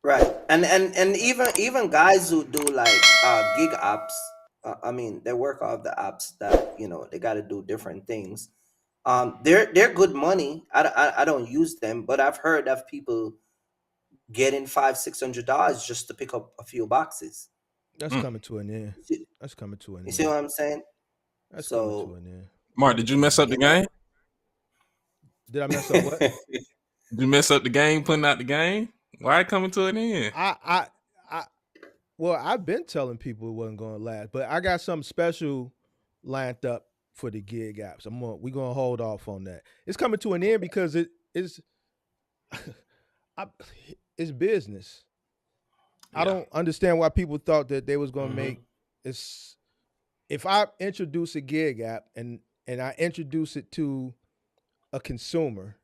Right. And even guys who do like gig apps, I mean, they work off the apps that, they got to do different things. They're good money. I don't use them, but I've heard of people getting $500-600 just to pick up a few boxes. That's Mm. coming to an end. You see, That's coming to an you see end. what I'm saying? That's coming to So, an end. Mark, That's did you coming mess to up an the you end. game? know. Did I mess up what? Did you mess up the game putting out the game? Why it coming to an end? I well, I've been telling people it wasn't going to last, but I got something special lined up for the gig apps. We're gonna hold off on that. It's coming to an end because it is I, it's business. I Yeah. don't understand why people thought that they was gonna make Hmm. it's if I introduce a gig app and I introduce it to a consumer,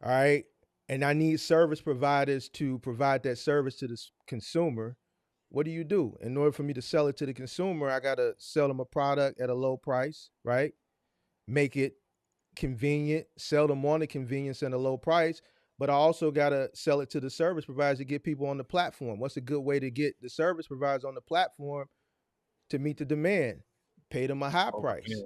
all right, and I need service providers to provide that service to the consumer. What do you do? In order for me to sell it to the consumer, I got to sell them a product at a low price, right? Make it convenient, sell them on the convenience and a low price, but I also got to sell it to the service providers to get people on the platform. What's a good way to get the service providers on the platform to meet the demand? Pay them a high price.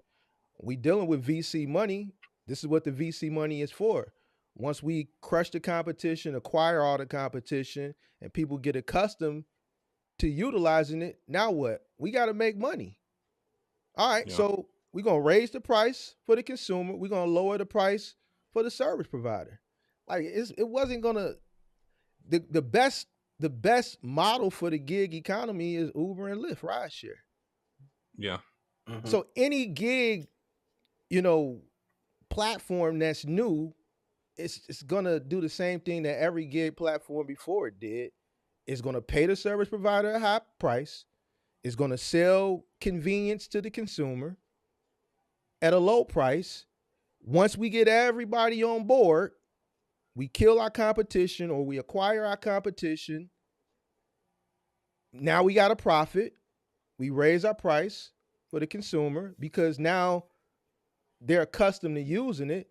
We dealing with VC money. This is what the VC money is for. Once we crush the competition, acquire all the competition, and people get accustomed to utilizing it, now what? We got to make money. All right, Yeah. so we're gonna raise the price for the consumer. We're gonna lower the price for the service provider. Like it wasn't gonna the best model for the gig economy is Uber and Lyft rideshare. Yeah. Hmm. So any gig, you know, platform that's new, it's gonna do the same thing that every gig platform before it did. It's gonna pay the service provider a high price. It's gonna sell convenience to the consumer at a low price. Once we get everybody on board, we kill our competition or we acquire our competition. Now we got a profit. We raise our price for the consumer because now they're accustomed to using it.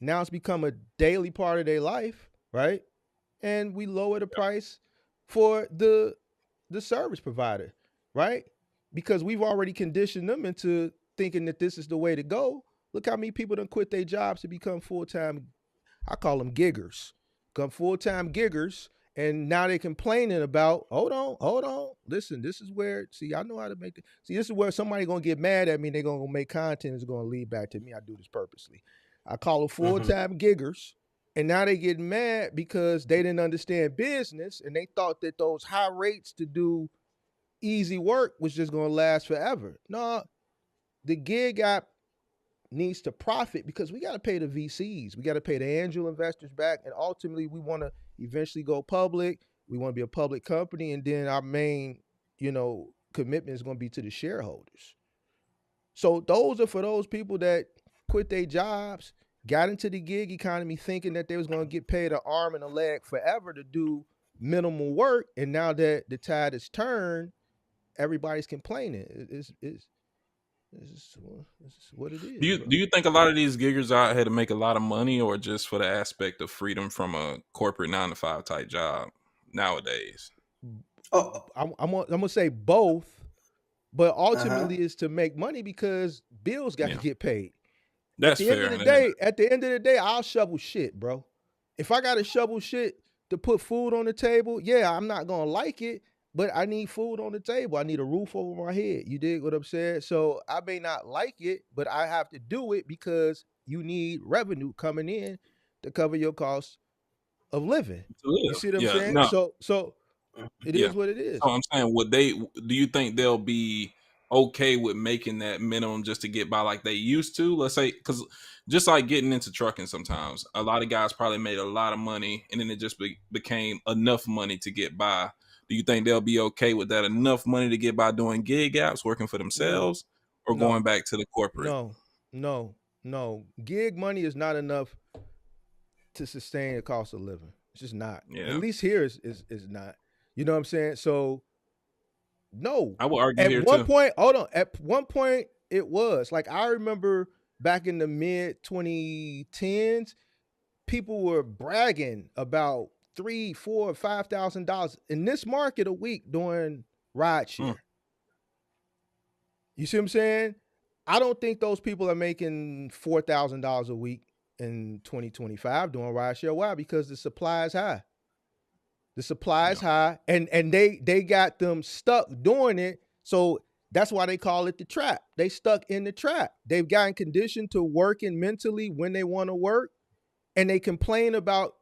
Now it's become a daily part of their life, right? And we lower the price for the service provider, right? Because we've already conditioned them into thinking that this is the way to go. Look how many people don't quit their jobs to become full time. I call them giggers, become full time giggers, and now they're complaining about. Hold on, listen. This is where see I know how to make it. See, this is where somebody gonna get mad at me. They're gonna make content is gonna lead back to me. I do this purposely. I call them full Hmm. time giggers, and now they get mad because they didn't understand business and they thought that those high rates to do easy work was just gonna last forever. No, the gig app needs to profit because we got to pay the VCs, we got to pay the angel investors back, and ultimately we want to eventually go public. We want to be a public company, and then our main, commitment is going to be to the shareholders. So those are for those people that quit their jobs, got into the gig economy thinking that they was going to get paid an arm and a leg forever to do minimal work, and now that the tide has turned, everybody's complaining. It's what it Do is, you bro. do you think a lot of these giggers are out here to make a lot of money, or just for the aspect of freedom from a corporate 9 to 5 type job nowadays? Oh, I'm gonna say both, but uh-huh. ultimately it's to make money because bills got to Yeah, get paid. At that's the end of fair. the And then, day, I'll shovel shit, bro. If I got to shovel shit to put food on the table, yeah, I'm not gonna like it, but I need food on the table. I need a roof over my head. You dig what I'm saying? So I may not like it, but I have to do it because you need revenue coming in to cover your costs of living. to You live. see what I'm Yeah, saying? no, So it yeah. is what it So is. I'm saying, would they? Do you think they'll be okay with making that minimum just to get by like they used to? Let's say, because just like getting into trucking, sometimes a lot of guys probably made a lot of money, and then it just became enough money to get by. Do you think they'll be okay with that enough money to get by doing gig apps, working for No, themselves, or going no, back to the corporate? no, no. Gig money is not enough to sustain the cost of living. It's just not. At Yeah, least here is not. You know what I'm saying? So no. I would argue At here one too. point, hold on. At one point, it was like I remember back in the mid 2010s, people were bragging about $3, $4, $5,000 in this market a week doing ride share. You see what I'm saying? I don't think those people are making $4,000 a week in 2025 doing ride share. Why? Because the supply is high. The supply is high, and they got them stuck doing it. So that's why they call it the trap. They stuck in the trap. They've gotten conditioned to working mentally when they want to work, and they complain about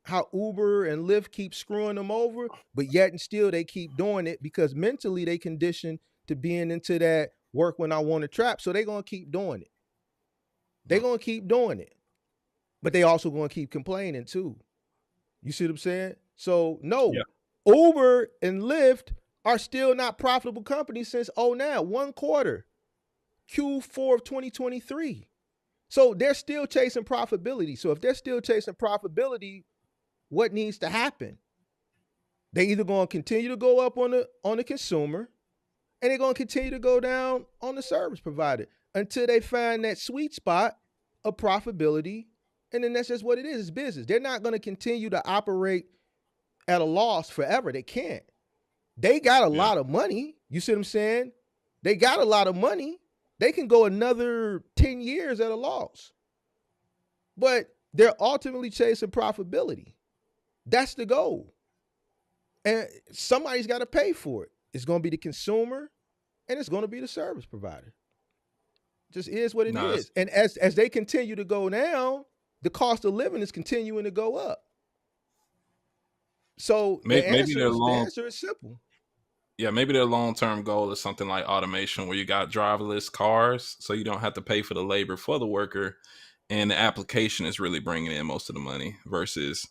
how Uber and Lyft keep screwing them over, but yet and still they keep doing it because mentally they conditioned to being into that work when I want to trap. So they're gonna keep doing it. They're gonna keep doing it, but they also gonna keep complaining too. You see what I'm saying? So no, Uber and Lyft are still not profitable companies since 09, 1 quarter, Q4 of 2023. So they're still chasing profitability. So if they're still chasing profitability, what needs to happen? They either going to continue to go up on the consumer, and they're going to continue to go down on the service provider until they find that sweet spot of profitability. And then that's just what it is. It's business. They're not going to continue to operate at a loss forever. They can't. They got a lot of money. You see what I'm saying? They got a lot of money. They can go another 10 years at a loss. But they're ultimately chasing profitability. That's the goal. And somebody's got to pay for it. It's going to be the consumer, and it's going to be the service provider. Just is what it is. And as they continue to go down, the cost of living is continuing to go up. So the answer is simple. Yeah, maybe their long-term goal is something like automation where you got driverless cars, so you don't have to pay for the labor for the worker, and the application is really bringing in most of the money versus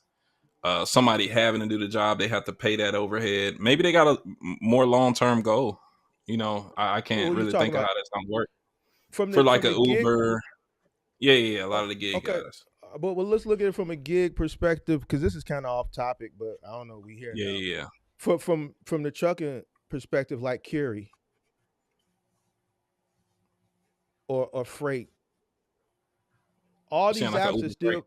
somebody having to do the job. They have to pay that overhead. Maybe they got a more long-term goal. You know, I can't really think of how that's going to work. For like an Uber. Yeah, a lot of the gig guys. But let's look at it from a gig perspective, because this is kind of off topic, but I don't know. We hear Yeah. From the trucking perspective, like Curri or freight, all these apps are still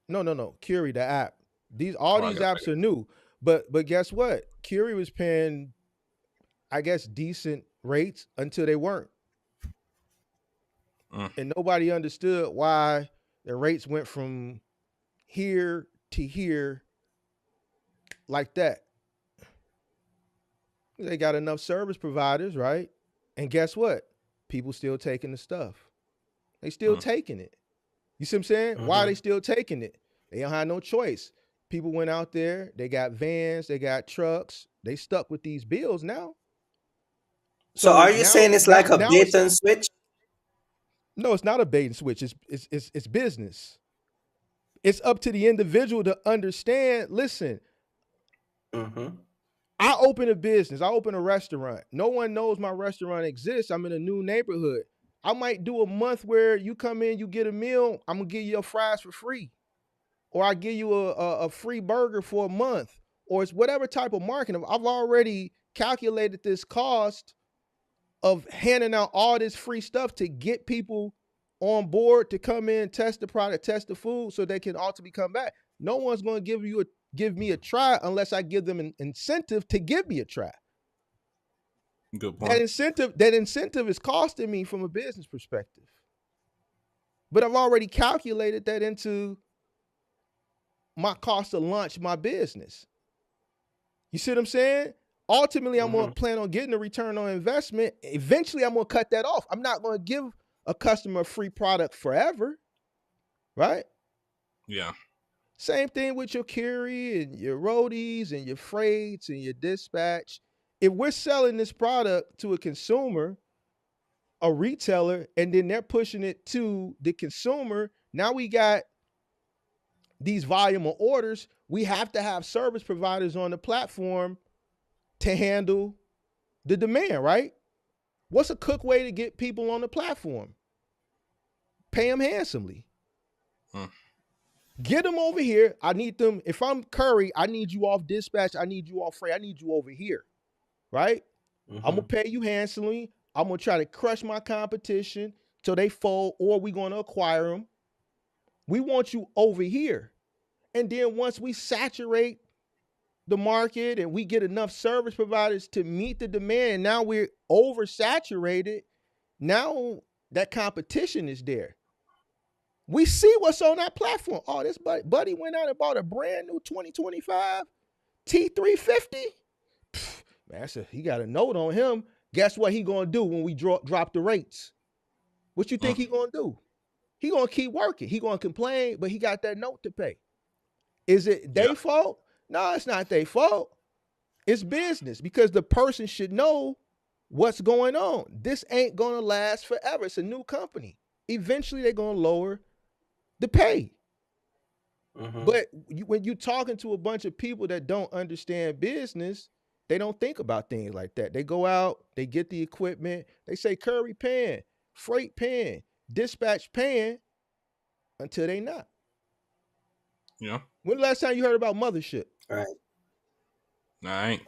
no Curri, the app. These apps are new, but guess what? Curri was paying, I guess, decent rates until they weren't, and nobody understood why the rates went from here to here like that. They got enough service providers, right? And guess what? People still taking the stuff. They still taking it. You see what I'm saying? Why are they still taking it? They don't have no choice. People went out there. They got vans. They got trucks. They stuck with these bills now. So are you saying it's like a bait and switch? No, it's not a bait and switch. It's business. It's up to the individual to understand. Listen, I open a business. I open a restaurant. No one knows my restaurant exists. I'm in a new neighborhood. I might do a month where you come in, you get a meal. I'm going to give you your fries for free. Or I give you a free burger for a month. Or it's whatever type of marketing. I've already calculated this cost of handing out all this free stuff to get people on board to come in, test the product, test the food, so they can ultimately come back. No one's going to give me a try unless I give them an incentive to give me a try. Good point. That incentive is costing me from a business perspective. But I've already calculated that into my cost to launch my business. You see what I'm saying? Ultimately, I'm going to plan on getting a return on investment. Eventually, I'm going to cut that off. I'm not going to give a customer a free product forever, right? Yeah. Same thing with your Curri and your Roadies and your freights and your dispatch. If we're selling this product to a consumer, a retailer, and then they're pushing it to the consumer, now we got these volume of orders. We have to have service providers on the platform to handle the demand, right? What's a quick way to get people on the platform? Pay them handsomely. Get them over here. I need them. If I'm Curri, I need you off dispatch. I need you off freight. I need you over here, right? I'm going to pay you handsomely. I'm going to try to crush my competition till they fold, or we're going to acquire them. We want you over here. And then once we saturate the market and we get enough service providers to meet the demand, and now we're oversaturated, now that competition is there. We see what's on that platform. Oh, this buddy went out and bought a brand new 2025 T350. Man, he got a note on him. Guess what he gonna do when we drop the rates? What you think he gonna do? He gonna keep working. He gonna complain, but he got that note to pay. Is it their fault? No, it's not their fault. It's business, because the person should know what's going on. This ain't gonna last forever. It's a new company. Eventually, they're gonna lower the pay. But when you're talking to a bunch of people that don't understand business, they don't think about things like that. They go out, they get the equipment, they say Curri paying, freight paying, dispatch paying, until they not. Yeah. When the last time you heard about mothership? Right. I ain't.